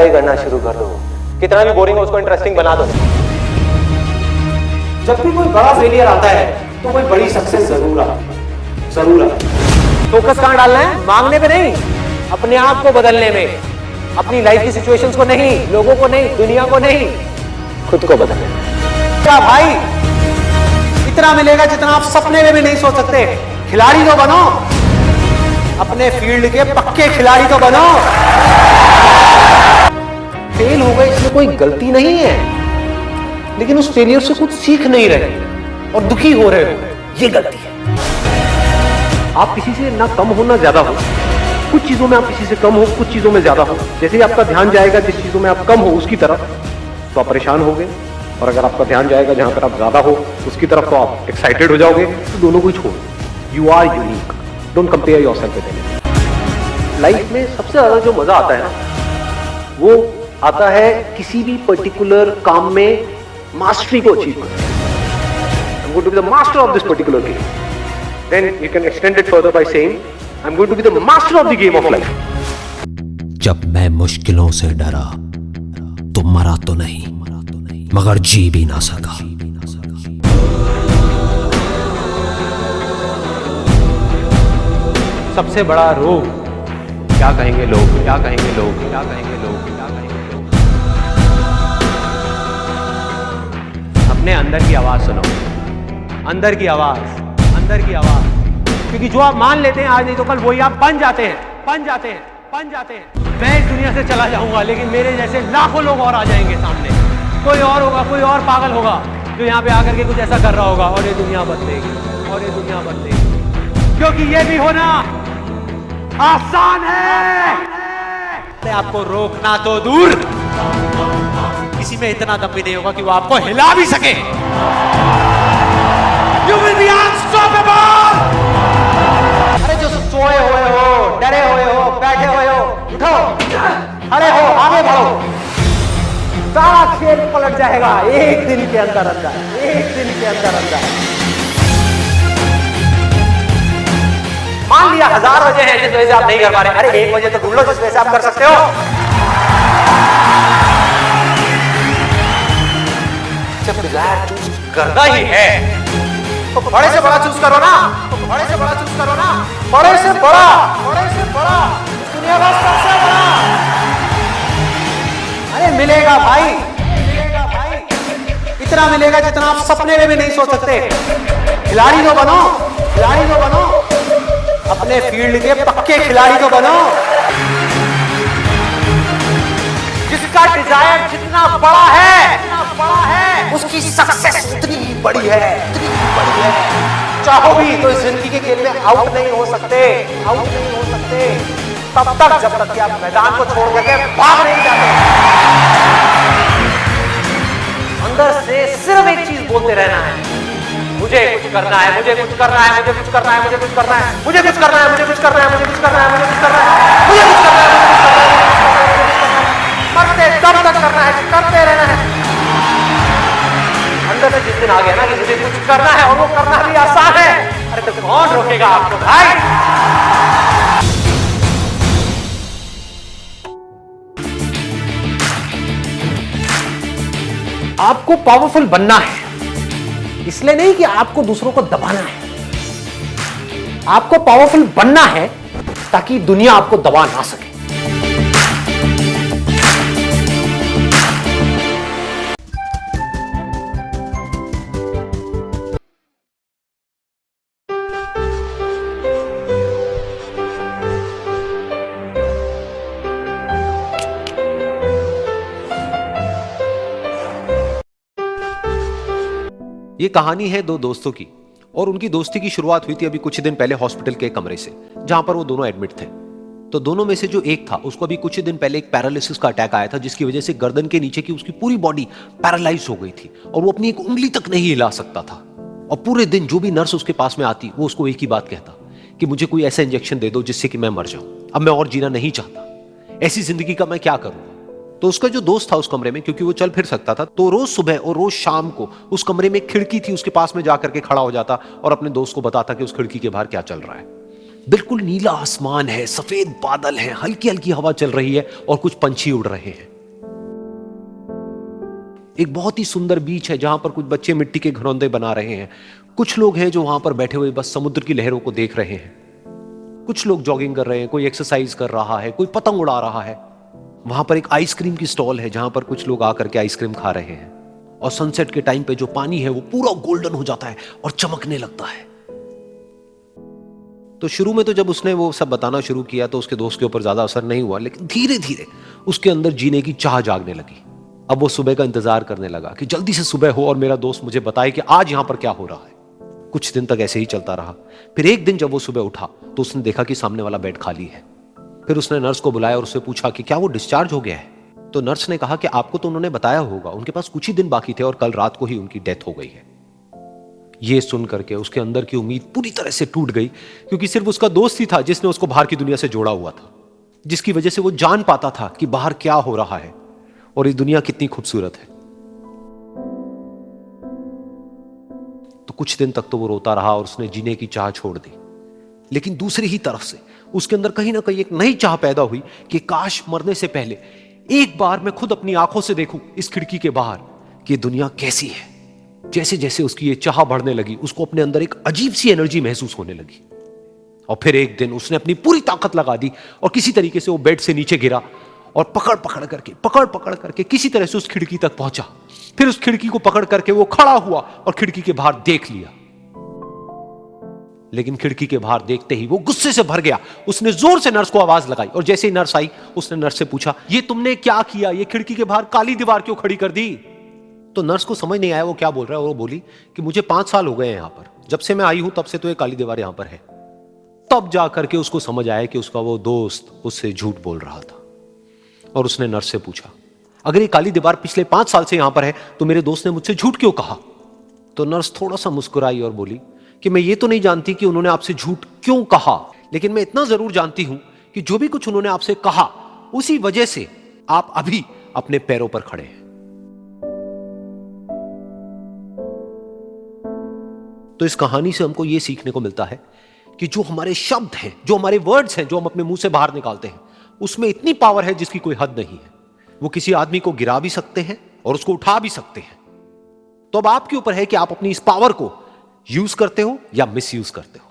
Try करना शुरू कर दो, कितना भी बोरिंग हो उसको इंटरेस्टिंग बना दो। जब भी कोई बड़ा फेलियर आता है तो कोई बड़ी सक्सेस जरूर आती। फोकस कहां डालना है? मांगने पे नहीं, अपने आप को बदलने में, अपनी लाइफ की सिचुएशंस को नहीं, लोगों को नहीं, दुनिया को नहीं, खुद को बदलने में। क्या भाई, इतना मिलेगा जितना आप सपने में भी नहीं सोच सकते। खिलाड़ी तो बनो, अपने फील्ड के पक्के खिलाड़ी तो बनो। फेल हो गए इसमें कोई गलती नहीं है, लेकिन उस फेलियर से कुछ सीख नहीं रहे और दुखी हो रहे हो, ये गलती है। आप किसी से ना कम हो ना ज्यादा हो, कुछ चीजों में आप किसी से कम हो, कुछ चीजों में ज्यादा हो। जैसे ही आपका ध्यान जाएगा जिस चीजों में आप कम हो उसकी तरफ, तो आप परेशान होगे, और अगर आपका ध्यान जाएगा जहां पर आप ज्यादा हो उसकी तरफ, तो आप एक्साइटेड हो जाओगे। तो दोनों को ही छोड़ो। You are unique, don't compare yourself with anyone. Life में सबसे ज्यादा जो मजा आता है ना, वो आता है किसी भी पर्टिकुलर काम में मास्टरी को अचीव करना। I'm going to be the master of this particular game. Then you can extend it further by saying, I'm going to be the master of the game of life. जब मैं मुश्किलों से डरा तो मरा तो नहीं, मगर जी भी ना सका। सबसे बड़ा रोग, क्या कहेंगे लोग, क्या कहेंगे लोग, क्या कहेंगे लोग, क्या कहेंगे लोग। अपने अंदर की आवाज सुनो, अंदर की आवाज, अंदर की आवाज। क्योंकि जो आप मान लेते हैं आज नहीं तो कल वही आप बन जाते हैं, बन जाते हैं, बन जाते हैं। मैं इस दुनिया से चला जाऊंगा, लेकिन मेरे जैसे लाखों लोग और आ जाएंगे सामने। कोई और होगा, कोई और पागल होगा जो यहाँ पे आकर के कुछ ऐसा कर रहा होगा, और ये दुनिया बदलेगी, और ये दुनिया बदलेगी। क्योंकि ये भी होना आसान है। आपको रोकना तो दूर, किसी में इतना दम भी नहीं होगा कि वो आपको हिला भी सके। You will be unstoppable। अरे जो सोए हुए हो, डरे हुए हो, बैठे हुए हो, उठो, खड़े हो, आगे बढ़ो। सारा खेल पलट जाएगा एक दिन के अंदर अंदर, एक दिन के अंदर अंदर। मान लिया 1000 वजह है जिस वजह से आप नहीं कर पा रहे, अरे एक वजह तो ढूंढ लो जिस वजह से आप कर सकते हो। जब डिजायर चूज करना ही है तो बड़े से बड़ा चूज करो ना, तो बड़े से बड़ा चूज करो ना, बड़े से बड़ा, बड़े से बड़ा, दुनिया का सबसे बड़ा। अरे मिलेगा भाई, मिलेगा भाई, इतना मिलेगा जितना आप सपने में भी नहीं सोच सकते। खिलाड़ी तो बनो, खिलाड़ी तो बनो, अपने फील्ड के पक्के खिलाड़ी तो बनो। जिसका डिजायर जितना बड़ा है, उसकी सक्सेस उतनी ही बड़ी है, उतनी ही बड़ी है। चाहो भी तो इस जिंदगी के खेल में आउट नहीं हो सकते, आउट नहीं हो सकते तब तक जब तक कि आप मैदान को छोड़ करके भाग नहीं जाते। अंदर से सिर्फ एक चीज बोलते रहना है, मुझे कुछ करना है, मुझे कुछ करना है, मुझे कुछ करना है, मुझे कुछ करना है, मुझे कुछ करना है, मुझे कुछ करना है, मुझे कुछ करना है, मुझे कुछ करना है, मुझे कुछ करना है, मुझे कुछ करना है, मरते तब तक करना है, करते रहना है। अंदर से जिस दिन आ गया ना कि मुझे कुछ करना है और वो करना भी आसान है, अरे तो कौन रोकेगा आपको भाई। आपको पावरफुल बनना है, इसलिए नहीं कि आपको दूसरों को दबाना है। आपको पावरफुल बनना है ताकि दुनिया आपको दबा ना सके। ये कहानी है दो दोस्तों की, और उनकी दोस्ती की शुरुआत हुई थी अभी कुछ दिन पहले हॉस्पिटल के कमरे से, जहां पर वो दोनों एडमिट थे। तो दोनों में से जो एक था उसको अभी कुछ दिन पहले एक पैरालिसिस का अटैक आया था, जिसकी वजह से गर्दन के नीचे की उसकी पूरी बॉडी पैरालाइज हो गई थी और वो अपनी एक उंगली तक नहीं हिला सकता था। और पूरे दिन जो भी नर्स उसके पास में आती वो उसको एक ही बात कहता कि मुझे कोई ऐसा इंजेक्शन दे दो जिससे कि मैं मर जाऊं, अब मैं और जीना नहीं चाहता, ऐसी जिंदगी का मैं क्या करूं। तो उसका जो दोस्त था उस कमरे में, क्योंकि वो चल फिर सकता था, तो रोज सुबह और रोज शाम को उस कमरे में एक खिड़की थी, उसके पास में जाकर के खड़ा हो जाता और अपने दोस्त को बताता कि उस खिड़की के बाहर क्या चल रहा है। बिल्कुल नीला आसमान है, सफेद बादल है, हल्की हल्की हवा चल रही है और कुछ पंछी उड़ रहे हैं। एक बहुत ही सुंदर बीच है जहां पर कुछ बच्चे मिट्टी के घरौंदे बना रहे हैं। कुछ लोग हैं जो वहां पर बैठे हुए बस समुद्र की लहरों को देख रहे हैं। कुछ लोग जॉगिंग कर रहे हैं, कोई एक्सरसाइज कर रहा है, कोई पतंग उड़ा रहा है। वहां पर एक आइसक्रीम की स्टॉल है जहां पर कुछ लोग आकर के आइसक्रीम खा रहे हैं। और सनसेट के टाइम पे जो पानी है वो पूरा गोल्डन हो जाता है और चमकने लगता है। तो शुरू में तो जब उसने वो सब बताना शुरू किया तो उसके दोस्त के ऊपर ज्यादा असर नहीं हुआ, लेकिन धीरे धीरे उसके अंदर जीने की चाह जागने लगी। अब वो सुबह का इंतजार करने लगा कि जल्दी से सुबह हो और मेरा दोस्त मुझे बताए कि आज यहां पर क्या हो रहा है। कुछ दिन तक ऐसे ही चलता रहा। फिर एक दिन जब वो सुबह उठा तो उसने देखा कि सामने वाला बेड खाली है। फिर उसने नर्स को बुलाया और उससे पूछा कि क्या वो डिस्चार्ज हो गया है। तो नर्स ने कहा कि आपको तो उन्होंने बताया होगा, उनके पास कुछ ही दिन बाकी थे और कल रात को ही उनकी डेथ हो गई है। ये सुन करके उसके अंदर की उम्मीद पूरी तरह से टूट गई, क्योंकि सिर्फ उसका दोस्त ही था जिसने उसको बाहर की दुनिया से जोड़ा हुआ था, जिसकी वजह से वो जान पाता था कि बाहर क्या हो रहा है और ये दुनिया कितनी खूबसूरत है। तो कुछ दिन तक तो वो रोता रहा और उसने जीने की चाह छोड़ दी। लेकिन दूसरी ही तरफ से उसके अंदर कहीं ना कहीं एक नई चाह पैदा हुई कि काश मरने से पहले एक बार मैं खुद अपनी आंखों से देखूं इस खिड़की के बाहर कि दुनिया कैसी है। जैसे जैसे उसकी ये चाह बढ़ने लगी, उसको अपने अंदर एक अजीब सी एनर्जी महसूस होने लगी। और फिर एक दिन उसने अपनी पूरी ताकत लगा दी और किसी तरीके से वो बेड से नीचे गिरा और पकड़ पकड़ करके किसी तरह से उस खिड़की तक पहुंचा। फिर उस खिड़की को पकड़ करके वो खड़ा हुआ और खिड़की के बाहर देख लिया। लेकिन खिड़की के बाहर देखते ही वो गुस्से से भर गया। उसने जोर से नर्स को आवाज लगाई और जैसे ही नर्स आई उसने नर्स से पूछा, ये तुमने क्या किया? ये खिड़की के बाहर काली दीवार क्यों खड़ी कर दी? तो नर्स को समझ नहीं आया वो क्या बोल रहा है और वो बोली कि मुझे 5 साल हो गए हैं यहां पर, जब से मैं आई हूं तब से तो ये काली दीवार यहां पर है। तब जाकर के उसको समझ आया कि उसका वो दोस्त उससे झूठ बोल रहा था। और उसने नर्स से पूछा, अगर ये काली दीवार पिछले 5 साल से यहां पर है तो मेरे दोस्त ने मुझसे झूठ क्यों कहा? तो नर्स थोड़ा सा मुस्कुराई और बोली कि मैं ये तो नहीं जानती कि उन्होंने आपसे झूठ क्यों कहा, लेकिन मैं इतना जरूर जानती हूं कि जो भी कुछ उन्होंने आपसे कहा उसी वजह से आप अभी अपने पैरों पर खड़े हैं। तो इस कहानी से हमको यह सीखने को मिलता है कि जो हमारे शब्द हैं, जो हमारे वर्ड्स हैं, जो हम अपने मुंह से बाहर निकालते हैं, उसमें इतनी पावर है जिसकी कोई हद नहीं है। वो किसी आदमी को गिरा भी सकते हैं और उसको उठा भी सकते हैं। तो अब आपके ऊपर है कि आप अपनी इस पावर को यूज करते हो या मिस यूज करते हो।